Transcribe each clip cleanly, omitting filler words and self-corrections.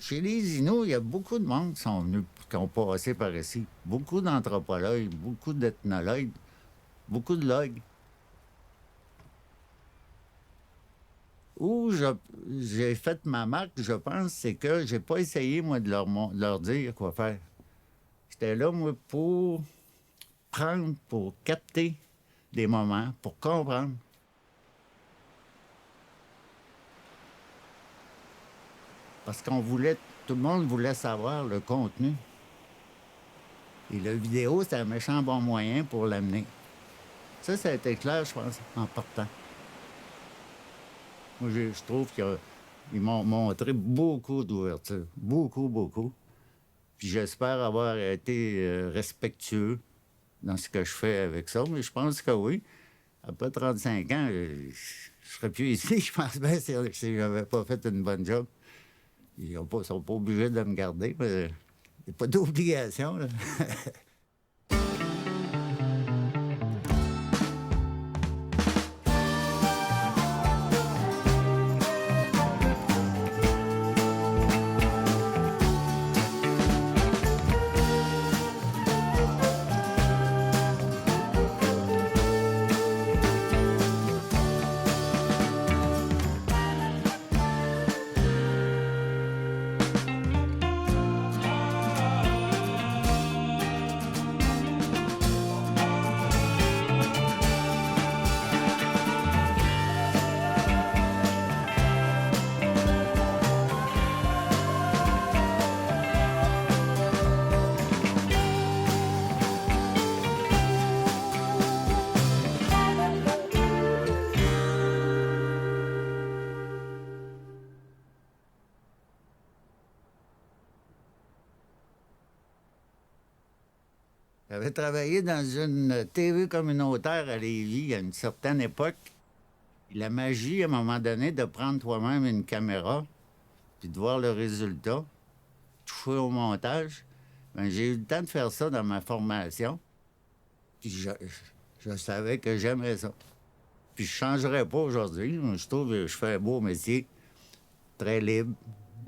Chez les Inuits, il y a beaucoup de monde qui sont venus, qui ont passé par ici. Beaucoup d'anthropologues, beaucoup d'ethnologues, beaucoup de logs. Où j'ai fait ma marque, je pense, c'est que j'ai pas essayé, moi, de leur dire quoi faire. J'étais là, moi, pour prendre, pour capter des moments, pour comprendre. Parce qu'on voulait, tout le monde voulait savoir le contenu. Et la vidéo, c'était un méchant bon moyen pour l'amener. Ça a été clair, je pense, en partant. Moi, je trouve qu'ils m'ont montré beaucoup d'ouverture. Beaucoup, beaucoup. Puis j'espère avoir été respectueux dans ce que je fais avec ça, mais je pense que oui. Après 35 ans, je serais plus ici, je pense bien, si j'avais pas fait une bonne job. Ils ne sont pas obligés de me garder, mais il n'y a pas d'obligation, là. J'avais travaillé dans une TV communautaire à Lévis à une certaine époque. La magie, à un moment donné, de prendre toi-même une caméra, puis de voir le résultat, toucher au montage, ben, j'ai eu le temps de faire ça dans ma formation. Puis je savais que j'aimais ça. Puis je changerais pas aujourd'hui. Je trouve que je fais un beau métier, très libre.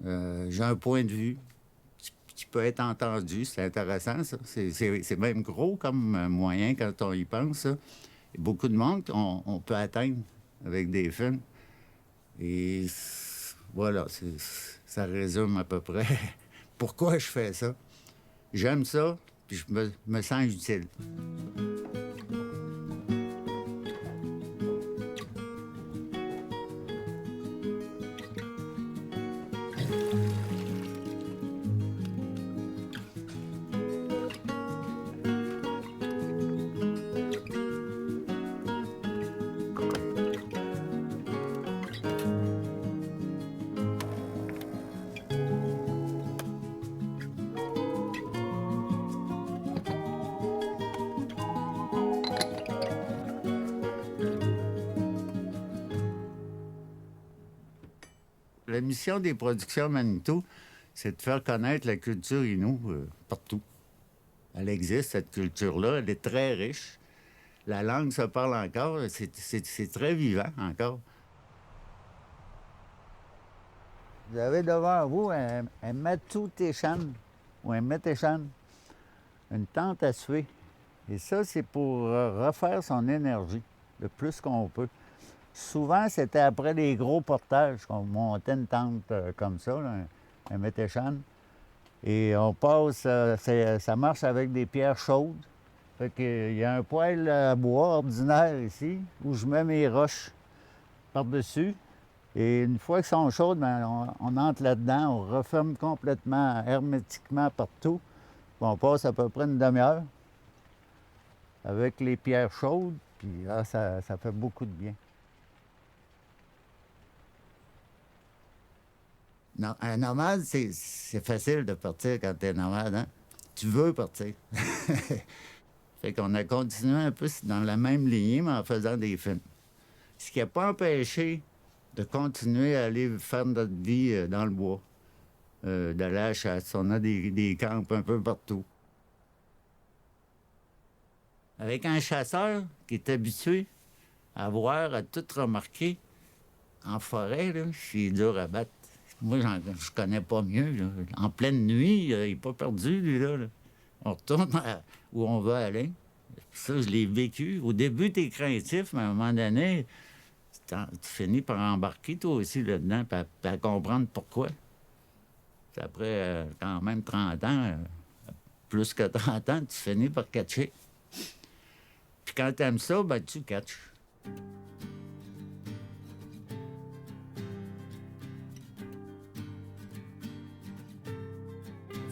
J'ai un point de vue qui peut être entendu. C'est intéressant, ça. C'est même gros comme moyen quand on y pense, ça. Il y a beaucoup de monde qu'on peut atteindre avec des films. Et voilà, ça résume à peu près pourquoi je fais ça. J'aime ça, puis je me sens utile. La mission des productions Manitou, c'est de faire connaître la culture Innu partout. Elle existe, cette culture-là. Elle est très riche. La langue se parle encore. C'est très vivant encore. Vous avez devant vous un Matoutéchan ou un Météchan, une tente à suer. Et ça, c'est pour refaire son énergie le plus qu'on peut. Souvent, c'était après les gros portages qu'on montait une tente comme ça, là, un Météchan. Et on passe, ça marche avec des pierres chaudes. Fait qu'il y a un poêle à bois ordinaire ici où je mets mes roches par-dessus. Et une fois qu'elles sont chaudes, ben, on entre là-dedans, on referme complètement, hermétiquement partout. Puis on passe à peu près une demi-heure avec les pierres chaudes, puis là, ça fait beaucoup de bien. Non, un nomade, c'est facile de partir quand tu es nomade, hein? Tu veux partir. Fait qu'on a continué un peu dans la même lignée, mais en faisant des films. Ce qui n'a pas empêché de continuer à aller faire notre vie dans le bois, d'aller à la chasse. On a des camps un peu partout. Avec un chasseur qui est habitué à voir, à tout remarquer, en forêt, là, c'est dur à battre. Moi, je connais pas mieux. Là. En pleine nuit, il n'est pas perdu, lui-là. On retourne où on veut aller. Ça, je l'ai vécu. Au début, tu es craintif, mais à un moment donné, tu finis par embarquer, toi aussi, là-dedans, puis à comprendre pourquoi. Puis après, quand même 30 ans, plus que 30 ans, tu finis par catcher. Puis quand tu aimes ça, ben tu catches.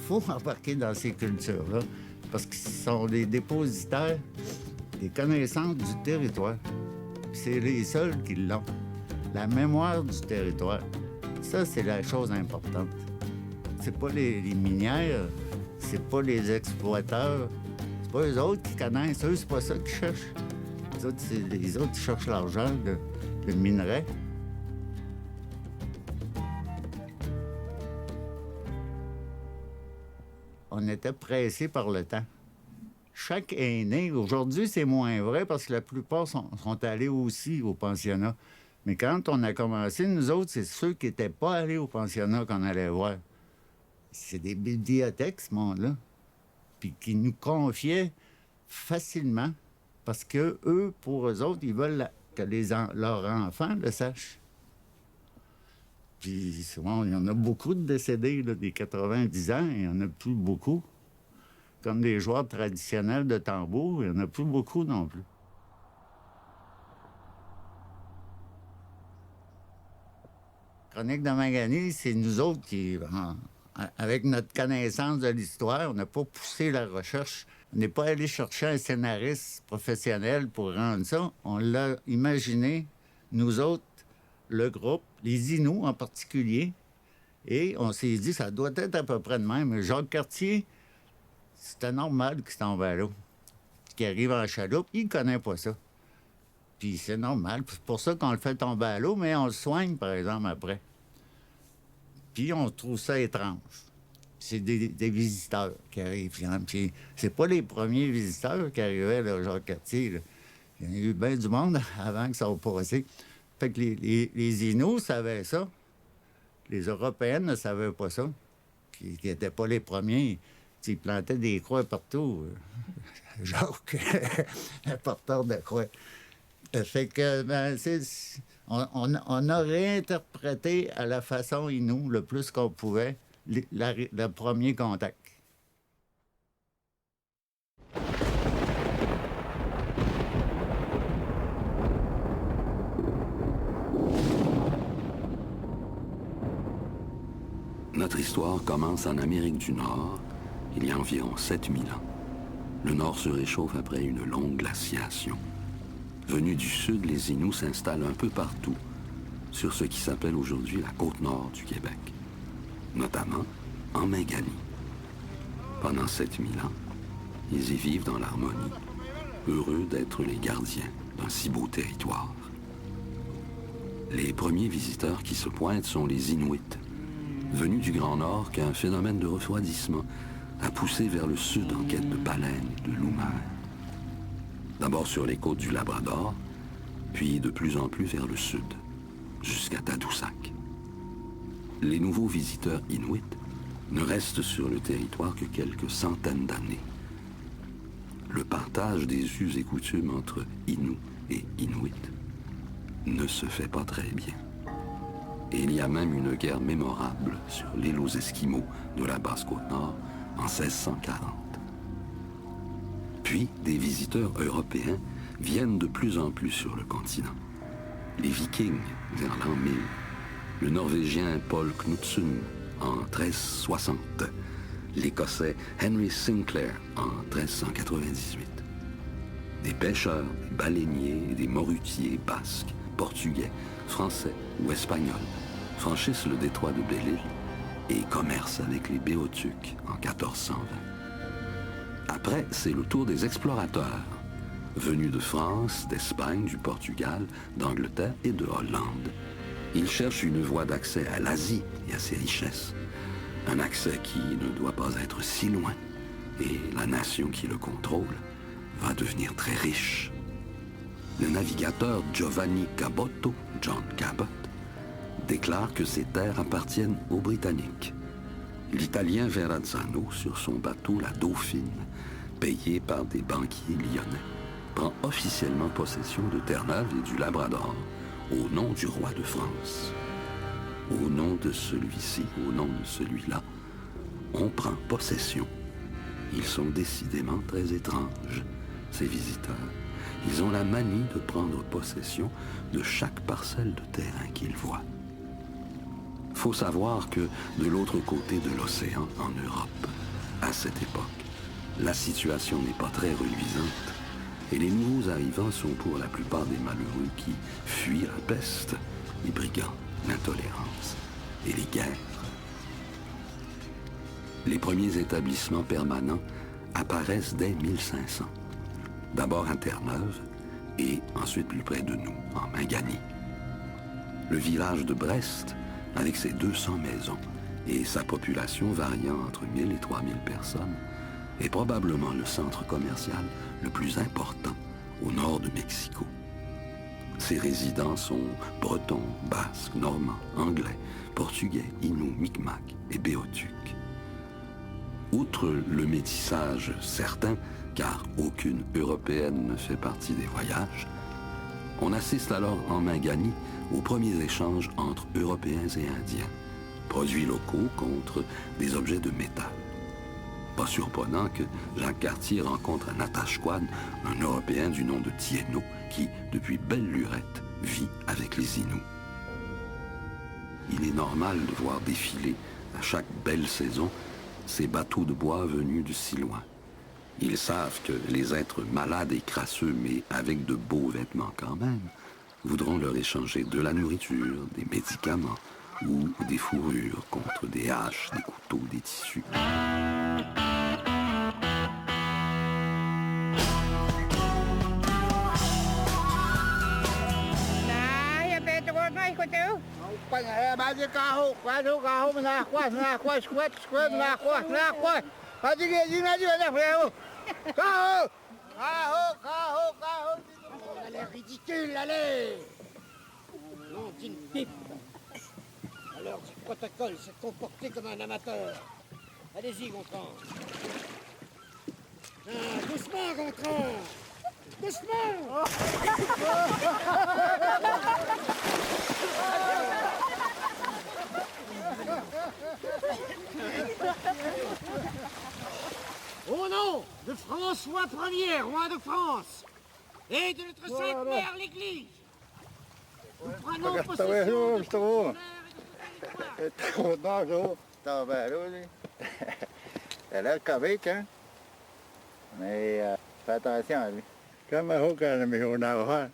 Faut embarquer dans ces cultures-là parce qu'ils sont des dépositaires des connaissances du territoire. C'est les seuls qui l'ont. La mémoire du territoire. Ça, c'est la chose importante. C'est pas les minières, c'est pas les exploiteurs, c'est pas eux autres qui connaissent. Eux, c'est pas ça qu'ils cherchent. Les autres, ils cherchent l'argent, le minerai. On était pressés par le temps. Chaque aîné, aujourd'hui, c'est moins vrai parce que la plupart sont allés aussi au pensionnat. Mais quand on a commencé, nous autres, c'est ceux qui n'étaient pas allés au pensionnat qu'on allait voir. C'est des bibliothèques, ce monde-là. Puis qui nous confiaient facilement parce que eux, pour eux autres, ils veulent que leurs enfants le sachent. Puis souvent, il y en a beaucoup de décédés, là, des 90 ans, il n'y en a plus beaucoup. Comme des joueurs traditionnels de tambour, il n'y en a plus beaucoup non plus. Chronique de Magané, c'est nous autres qui, avec notre connaissance de l'histoire, on n'a pas poussé la recherche. On n'est pas allé chercher un scénariste professionnel pour rendre ça. On l'a imaginé, nous autres, le groupe, les Inuits en particulier. Et on s'est dit, ça doit être à peu près de même. Jacques Cartier, c'était normal qu'il tombe à l'eau. Qu'il arrive en chaloupe, il ne connaît pas ça. Puis c'est normal. C'est pour ça qu'on le fait tomber à l'eau, mais on le soigne, par exemple, après. Puis on trouve ça étrange. C'est des visiteurs qui arrivent. Puis c'est pas les premiers visiteurs qui arrivaient, là, Jacques Cartier. Là. Il y en a eu bien du monde avant que ça ait passé. Fait que les Inuits savaient ça. Les Européennes ne savaient pas ça. Qui n'étaient pas les premiers. Ils plantaient des croix partout. Jacques, un porteur de croix. Fait que, ben, on a réinterprété à la façon Inou le plus qu'on pouvait le premier contact. Notre histoire commence en Amérique du Nord, il y a environ 7000 ans. Le Nord se réchauffe après une longue glaciation. Venus du Sud, les Inuits s'installent un peu partout, sur ce qui s'appelle aujourd'hui la côte nord du Québec, notamment en Magalie. Pendant 7000 ans, ils y vivent dans l'harmonie, heureux d'être les gardiens d'un si beau territoire. Les premiers visiteurs qui se pointent sont les Inuits, venus du Grand Nord qu'un phénomène de refroidissement a poussé vers le sud en quête de baleines et de loups-mers. D'abord sur les côtes du Labrador, puis de plus en plus vers le sud, jusqu'à Tadoussac. Les nouveaux visiteurs inuits ne restent sur le territoire que quelques centaines d'années. Le partage des us et coutumes entre Inuits et Inuits ne se fait pas très bien. Et il y a même une guerre mémorable sur l'île aux Esquimaux de la Basse-Côte-Nord en 1640. Puis, des visiteurs européens viennent de plus en plus sur le continent. Les Vikings, vers l'an 1000. Le Norvégien Paul Knutsen, en 1360. L'Écossais Henry Sinclair, en 1398. Des pêcheurs, des baleiniers et des morutiers basques, portugais, français ou espagnols franchissent le détroit de Belle-Île et commercent avec les Béotucs en 1420. Après, c'est le tour des explorateurs, venus de France, d'Espagne, du Portugal, d'Angleterre et de Hollande. Ils cherchent une voie d'accès à l'Asie et à ses richesses. Un accès qui ne doit pas être si loin, et la nation qui le contrôle va devenir très riche. Le navigateur Giovanni Caboto, John Cabot, déclare que ces terres appartiennent aux Britanniques. L'Italien Verrazzano, sur son bateau La Dauphine, payé par des banquiers lyonnais, prend officiellement possession de Terre-Neuve et du Labrador au nom du roi de France. Au nom de celui-ci, au nom de celui-là, on prend possession. Ils sont décidément très étranges, ces visiteurs. Ils ont la manie de prendre possession de chaque parcelle de terrain qu'ils voient. Faut savoir que de l'autre côté de l'océan, en Europe, à cette époque, la situation n'est pas très reluisante et les nouveaux arrivants sont pour la plupart des malheureux qui fuient la peste, les brigands, l'intolérance et les guerres. Les premiers établissements permanents apparaissent dès 1500. D'abord à Terre-Neuve et ensuite plus près de nous, en Minganie. Le village de Brest, avec ses 200 maisons et sa population variant entre 1000 et 3000 personnes, est probablement le centre commercial le plus important au nord de Mexico. Ses résidents sont bretons, basques, normands, anglais, portugais, inuits, micmacs et béotucs. Outre le métissage certain, car aucune européenne ne fait partie des voyages, on assiste alors en Minganie aux premiers échanges entre Européens et Indiens, produits locaux contre des objets de métal. Pas surprenant que Jacques Cartier rencontre à Natashquan un Européen du nom de Tieno qui, depuis belle lurette, vit avec les Inuits. Il est normal de voir défiler à chaque belle saison ces bateaux de bois venus de si loin. Ils savent que les êtres malades et crasseux, mais avec de beaux vêtements quand même, voudront leur échanger de la nourriture, des médicaments ou des fourrures contre des haches, des couteaux, des tissus. On a l'air ridicule, allez! Nom d'une pipe! À l'heure du protocole, se comporter comme un amateur. Allez-y, Gontran. Doucement, Gontran! Doucement! Au nom de François Ier, roi de France, et de notre Sainte Mère l'Église, nous prenons possession de cette terre et de ce territoire. Il a l'air comique, hein? Mais fais attention à lui. Comme un hookah, mais on a un.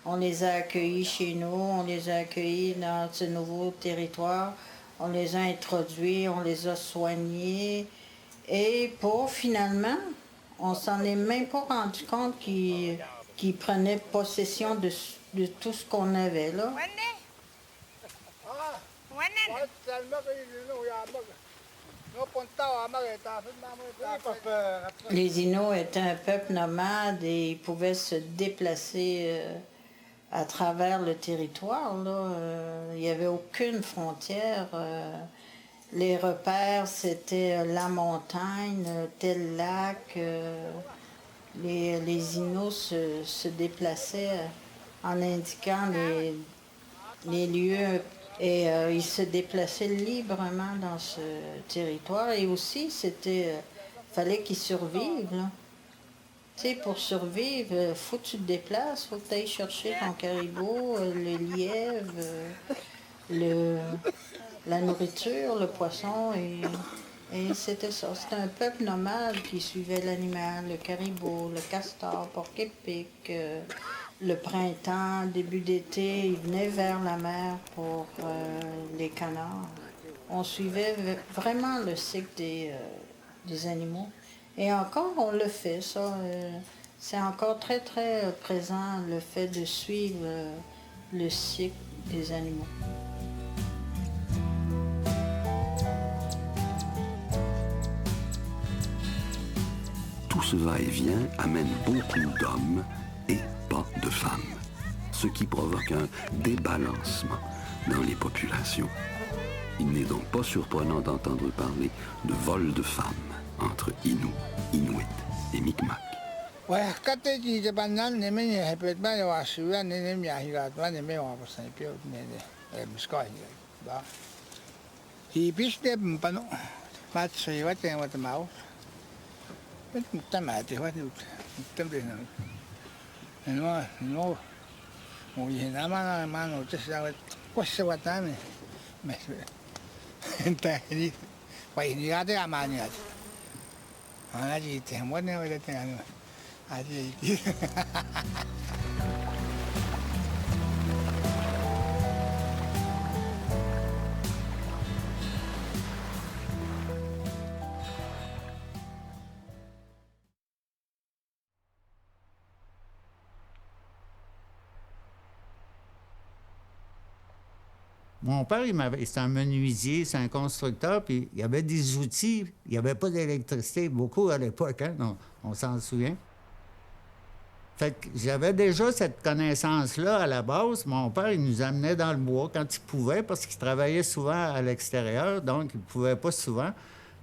On les a accueillis chez nous, on les a accueillis dans ce nouveau territoire, on les a introduits, on les a soignés. Et pour finalement, on s'en est même pas rendu compte qu'ils prenaient possession de tout ce qu'on avait là. Les Inuits étaient un peuple nomade et ils pouvaient se déplacer à travers le territoire. Là. Il n'y avait aucune frontière. Les repères, c'était la montagne, tel lac. Les Inuits se déplaçaient en indiquant les lieux. Et ils se déplaçaient librement dans ce territoire. Et aussi, fallait qu'ils survivent. Là. Tu sais, pour survivre, faut que tu te déplaces, faut que tu ailles chercher ton caribou, le lièvre, la nourriture, le poisson. Et c'était ça. C'était un peuple nomade qui suivait l'animal, le caribou, le castor, porc-épic. Le printemps, début d'été, ils venaient vers la mer pour les canards. On suivait vraiment le cycle des animaux. Et encore, on le fait, ça. C'est encore très, très présent, le fait de suivre le cycle des animaux. ce va-et-vient amène beaucoup d'hommes et pas de femmes, ce qui provoque un débalancement dans les populations. Il n'est donc pas surprenant d'entendre parler de vol de femmes entre Inuits, Inuit et Micmac. Mon père, c'est un menuisier, c'est un constructeur, puis il y avait des outils. Il n'y avait pas d'électricité, beaucoup à l'époque, hein? On s'en souvient. Fait que j'avais déjà cette connaissance-là à la base. Mon père, il nous amenait dans le bois quand il pouvait, parce qu'il travaillait souvent à l'extérieur, donc il ne pouvait pas souvent.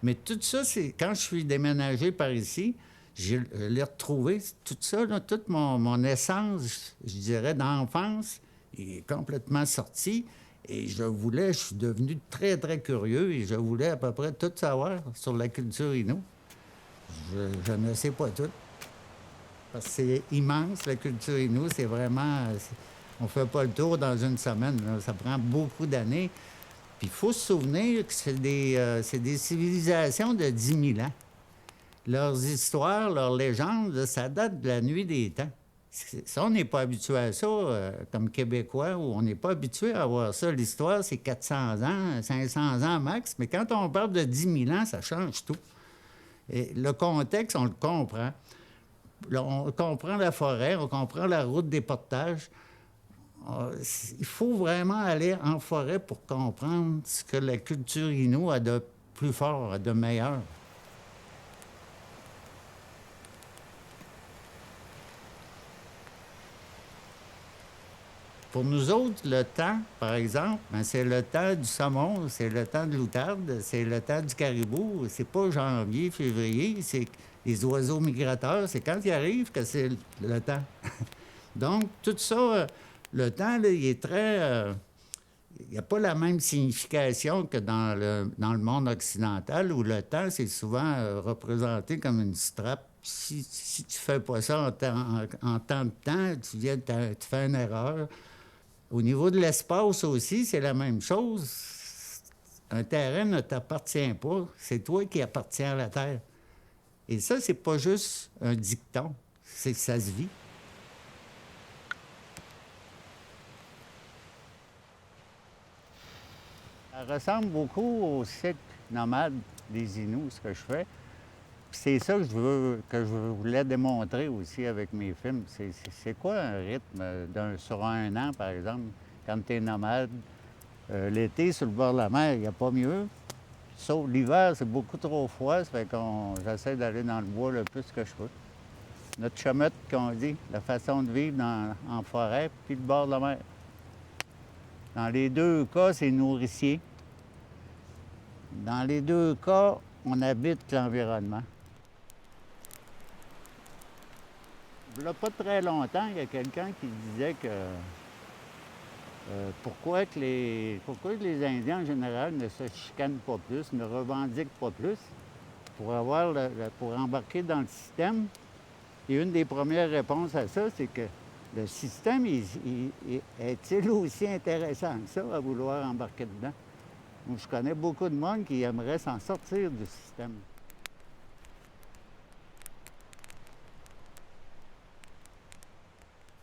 Mais tout ça, c'est quand je suis déménagé par ici, je l'ai retrouvé. Tout ça, là, toute mon essence, je dirais, d'enfance, est complètement sorti. Et je suis devenu très, très curieux et je voulais à peu près tout savoir sur la culture Innu. Je ne sais pas tout. Parce que c'est immense, la culture Innu. C'est vraiment... on ne fait pas le tour dans une semaine, là. Ça prend beaucoup d'années. Puis il faut se souvenir que c'est des civilisations de 10 000 ans. Leurs histoires, leurs légendes, ça date de la nuit des temps. Ça, on n'est pas habitué à ça comme Québécois, où on n'est pas habitué à voir ça. L'histoire, c'est 400 ans, 500 ans max, mais quand on parle de 10 000 ans, ça change tout. Et le contexte, on le comprend. On comprend la forêt, on comprend la route des portages. Il faut vraiment aller en forêt pour comprendre ce que la culture Innu a de plus fort, a de meilleur. Pour nous autres, le temps, par exemple, c'est le temps du saumon, c'est le temps de l'outarde, c'est le temps du caribou. C'est pas janvier, février, c'est les oiseaux migrateurs. C'est quand ils arrivent que c'est le temps. Donc, tout ça, le temps, là, il est très... il n'y a pas la même signification que dans le monde occidental, où le temps, c'est souvent représenté comme une strap. Si tu fais pas ça en temps de temps, tu fais une erreur. Au niveau de l'espace aussi, c'est la même chose. Un terrain ne t'appartient pas. C'est toi qui appartiens à la Terre. Et ça, c'est pas juste un dicton. C'est que ça se vit. Ça ressemble beaucoup au cycle nomade des Inuits, ce que je fais. Puis c'est ça que je voulais démontrer aussi avec mes films. C'est quoi un rythme sur un an, par exemple, quand tu es nomade? L'été, sur le bord de la mer, il n'y a pas mieux. Sauf l'hiver, c'est beaucoup trop froid, ça fait j'essaie d'aller dans le bois le plus que je peux. Notre chemette, qu'on dit, la façon de vivre en forêt, puis le bord de la mer. Dans les deux cas, c'est nourricier. Dans les deux cas, on habite l'environnement. Il n'y a pas très longtemps, il y a quelqu'un qui disait que pourquoi les Indiens en général ne se chicanent pas plus, ne revendiquent pas plus pour embarquer dans le système. Et une des premières réponses à ça, c'est que le système est-il aussi intéressant que ça à vouloir embarquer dedans? Moi, je connais beaucoup de monde qui aimerait s'en sortir du système.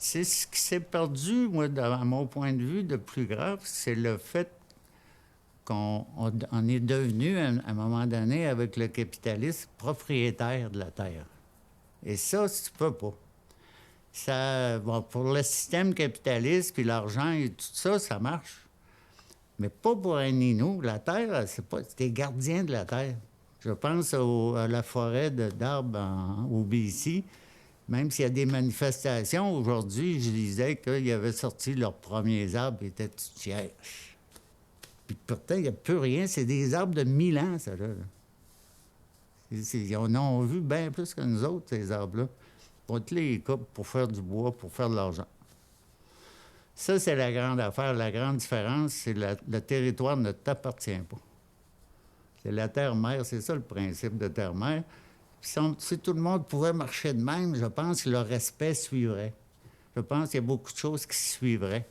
C'est ce qui s'est perdu, moi, à mon point de vue, de plus grave, c'est le fait qu'on est devenu, à un moment donné, avec le capitalisme, propriétaire de la terre. Et ça, tu peux pas. Pour le système capitaliste, puis l'argent et tout ça, ça marche. Mais pas pour un Innu. La terre, c'est pas... T'es gardien de la terre. Je pense à la forêt d'arbres au BC. Même s'il y a des manifestations, aujourd'hui, je disais qu'ils avaient sorti leurs premiers arbres, ils étaient tout fiers. Puis pourtant, il n'y a plus rien. C'est des arbres de 1000 ans, ça, là. Ils en ont vu bien plus que nous autres, ces arbres-là. On te les coupe pour faire du bois, pour faire de l'argent. Ça, c'est la grande affaire. La grande différence, c'est que le territoire ne t'appartient pas. C'est la terre-mère, c'est ça le principe de terre-mère. Si tout le monde pouvait marcher de même, je pense que le respect suivrait. Je pense qu'il y a beaucoup de choses qui suivraient.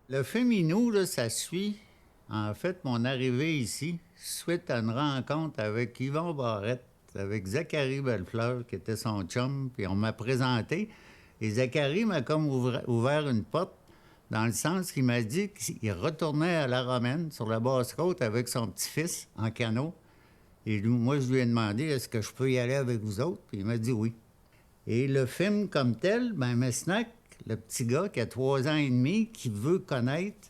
Le Féminou, là, ça suit, en fait, mon arrivée ici, suite à une rencontre avec Yvon Barrette, avec Zachary Bellefleur, qui était son chum, puis on m'a présenté. Et Zachary m'a comme ouvert une porte, dans le sens qu'il m'a dit qu'il retournait à la Romaine, sur la Basse-Côte, avec son petit-fils, en canot. Et moi, je lui ai demandé, est-ce que je peux y aller avec vous autres? Puis il m'a dit oui. Et le film comme tel, bien, Mesnac, le petit gars qui a 3 ans et demi, qui veut connaître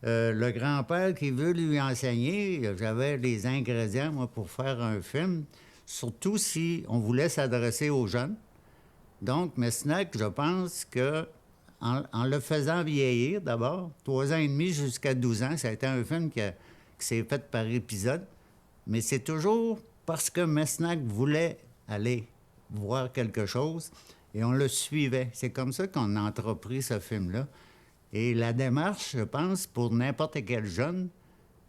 le grand-père qui veut lui enseigner, j'avais les ingrédients, moi, pour faire un film, surtout si on voulait s'adresser aux jeunes. Donc, Mesnac, je pense que en le faisant vieillir, d'abord, 3 ans et demi jusqu'à 12 ans, ça a été un film qui s'est fait par épisode. Mais c'est toujours parce que Mesnac voulait aller voir quelque chose et on le suivait. C'est comme ça qu'on a entrepris ce film-là. Et la démarche, je pense, pour n'importe quel jeune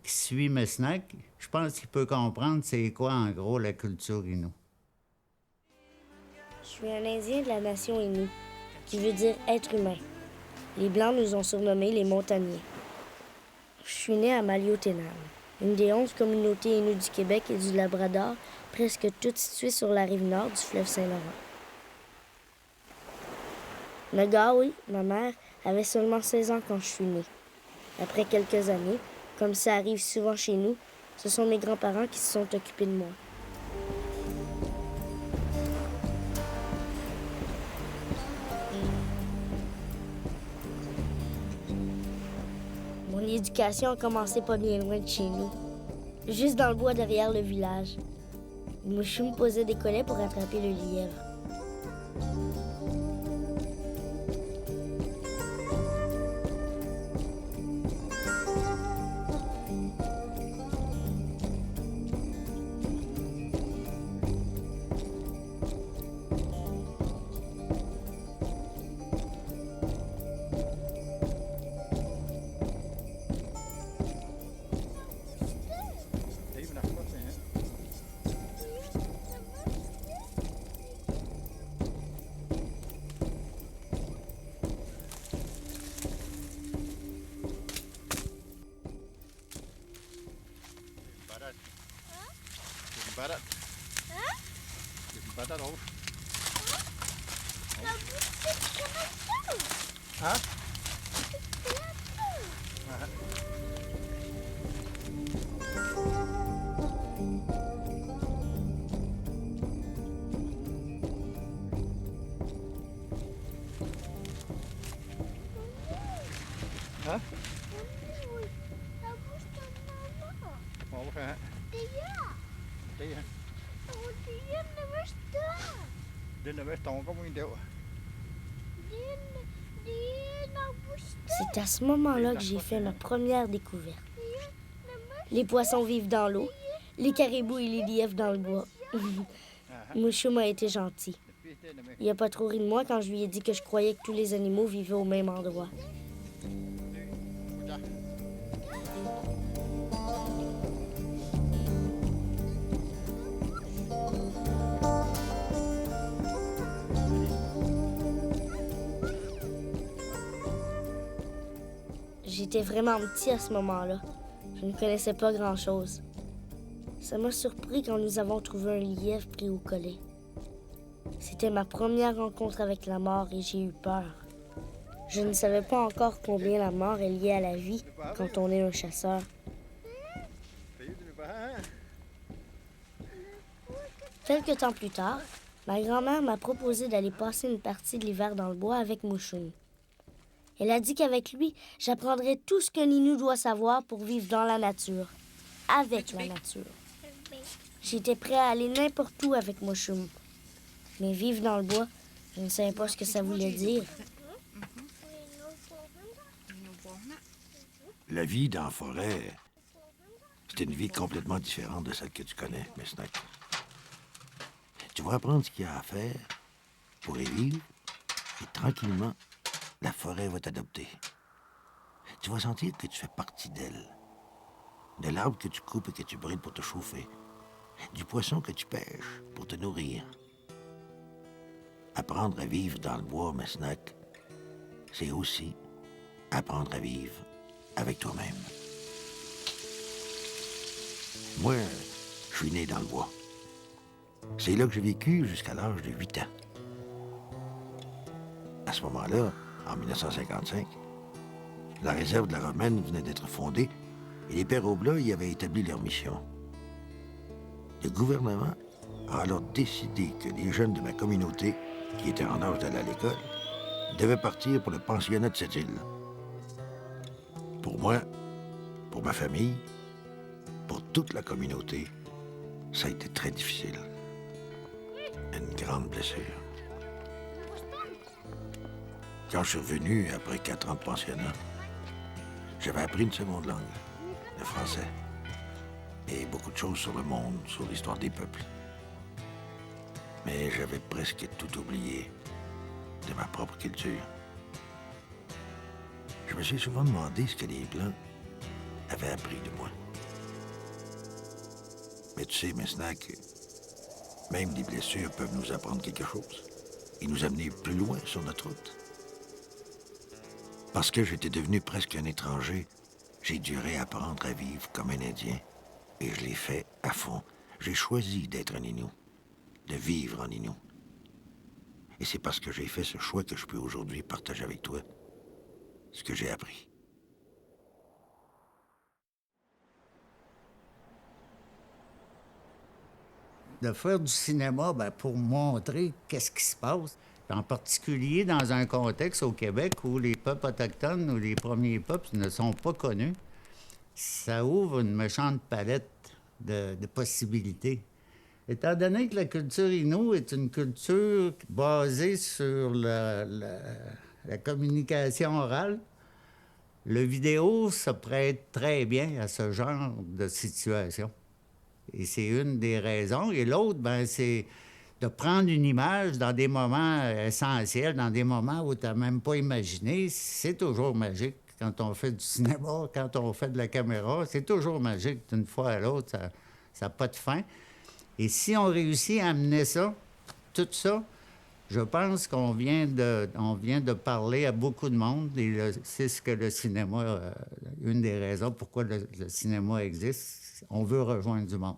qui suit Mesnac, je pense qu'il peut comprendre c'est quoi, en gros, la culture Innu. Je suis un Indien de la nation Innu, qui veut dire être humain. Les Blancs nous ont surnommés les montagnais. Je suis né à Maliotenam, une des 11 communautés Innu du Québec et du Labrador, presque toutes situées sur la rive nord du fleuve Saint-Laurent. Nagawi, ma mère, avait seulement 16 ans quand je suis née. Après quelques années, comme ça arrive souvent chez nous, ce sont mes grands-parents qui se sont occupés de moi. Mon éducation a commencé pas bien loin de chez nous, juste dans le bois derrière le village. Mouchoum posait des collets pour attraper le lièvre. Barat. Hah? Barat auf. Hah? Hah? Mau apa? Dia ne stod kom in der. C'est à ce moment-là que j'ai fait ma première découverte. Les poissons vivent dans l'eau, les caribous et les lièvres dans le bois. Mouchoum a été gentil. Il n'a pas trop ri de moi quand je lui ai dit que je croyais que tous les animaux vivaient au même endroit. J'étais vraiment petit à ce moment-là. Je ne connaissais pas grand-chose. Ça m'a surpris quand nous avons trouvé un lièvre pris au collet. C'était ma première rencontre avec la mort et j'ai eu peur. Je ne savais pas encore combien la mort est liée à la vie quand on est un chasseur. Quelque temps plus tard, ma grand-mère m'a proposé d'aller passer une partie de l'hiver dans le bois avec Mouchoum. Elle a dit qu'avec lui, j'apprendrais tout ce qu'un Inou doit savoir pour vivre dans la nature, avec la nature. J'étais prêt à aller n'importe où avec Moshum. Mais vivre dans le bois, je ne savais pas ce que ça voulait dire. La vie dans la forêt, c'est une vie complètement différente de celle que tu connais, Mesnack. Tu vas apprendre ce qu'il y a à faire pour y vivre, et tranquillement, la forêt va t'adopter. Tu vas sentir que tu fais partie d'elle. De l'arbre que tu coupes et que tu brides pour te chauffer. Du poisson que tu pêches pour te nourrir. Apprendre à vivre dans le bois, Mesnack, c'est aussi apprendre à vivre avec toi-même. Moi, je suis né dans le bois. C'est là que j'ai vécu jusqu'à l'âge de 8 ans. À ce moment-là, en 1955, la réserve de la Romaine venait d'être fondée et les Pères Oblats y avaient établi leur mission. Le gouvernement a alors décidé que les jeunes de ma communauté, qui étaient en âge d'aller à l'école, devaient partir pour le pensionnat de cette île. Pour moi, pour ma famille, pour toute la communauté, ça a été très difficile. Une grande blessure. Quand je suis revenu après 4 ans de pensionnat, j'avais appris une seconde langue, le français, et beaucoup de choses sur le monde, sur l'histoire des peuples. Mais j'avais presque tout oublié de ma propre culture. Je me suis souvent demandé ce que les Blancs avaient appris de moi. Mais tu sais, Mesnack, même les blessures peuvent nous apprendre quelque chose et nous amener plus loin sur notre route. Parce que j'étais devenu presque un étranger, j'ai dû réapprendre à vivre comme un Indien. Et je l'ai fait à fond. J'ai choisi d'être un Inou, de vivre en Inou. Et c'est parce que j'ai fait ce choix que je peux aujourd'hui partager avec toi ce que j'ai appris. De faire du cinéma, pour montrer qu'est-ce qui se passe, en particulier dans un contexte au Québec où les peuples autochtones ou les premiers peuples ne sont pas connus, ça ouvre une méchante palette de possibilités. Étant donné que la culture Innu est une culture basée sur la communication orale, le vidéo se prête très bien à ce genre de situation. Et c'est une des raisons. Et l'autre, c'est de prendre une image dans des moments essentiels, dans des moments où tu n'as même pas imaginé. C'est toujours magique. Quand on fait du cinéma, quand on fait de la caméra, c'est toujours magique d'une fois à l'autre. Ça n'a pas de fin. Et si on réussit à amener ça, tout ça, je pense qu'on vient de parler à beaucoup de monde. Et c'est ce que le cinéma, une des raisons pourquoi le cinéma existe. On veut rejoindre du monde.